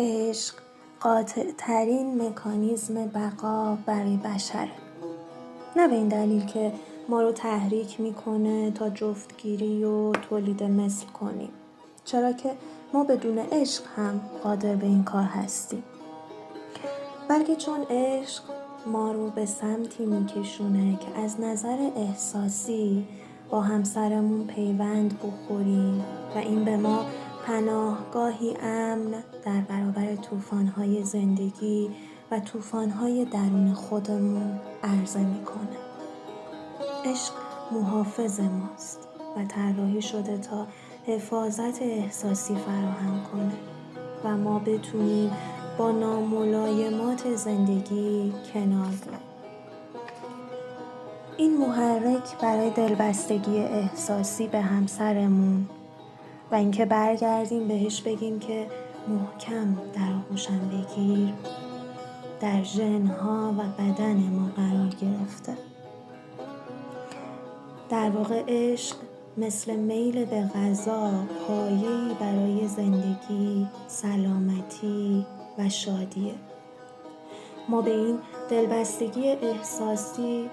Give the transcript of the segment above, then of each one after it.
عشق قاطع ترین مکانیزم بقا برای بشره. نه به این دلیل که ما رو تحریک میکنه تا جفتگیری و تولید مثل کنیم، چرا که ما بدون عشق هم قادر به این کار هستیم، بلکه چون عشق ما رو به سمتی میکشونه که از نظر احساسی با همسرمون پیوند بخوریم و این به ما پناهگاهی امن در برابر طوفان‌های زندگی و طوفان‌های درون خودمون عرضه میکنه. عشق محافظ ماست و طراحی شده تا حفاظت احساسی فراهم کنه و ما بتونیم با ناملایمات زندگی کنار بیاییم. این محرک برای دلبستگی احساسی به همسرمون و اینکه برگردیم بهش بگیم که محکم در آغوشم بگیر در ژن‌ها و بدن ما قرار گرفته. در واقع عشق مثل میل به غذا پایه‌ای برای زندگی، سلامتی و شادیه. ما به این دلبستگی احساسی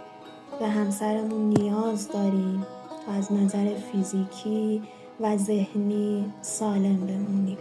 به همسرمون نیاز داریم تا از نظر فیزیکی و ذهنی سالم بمونیم.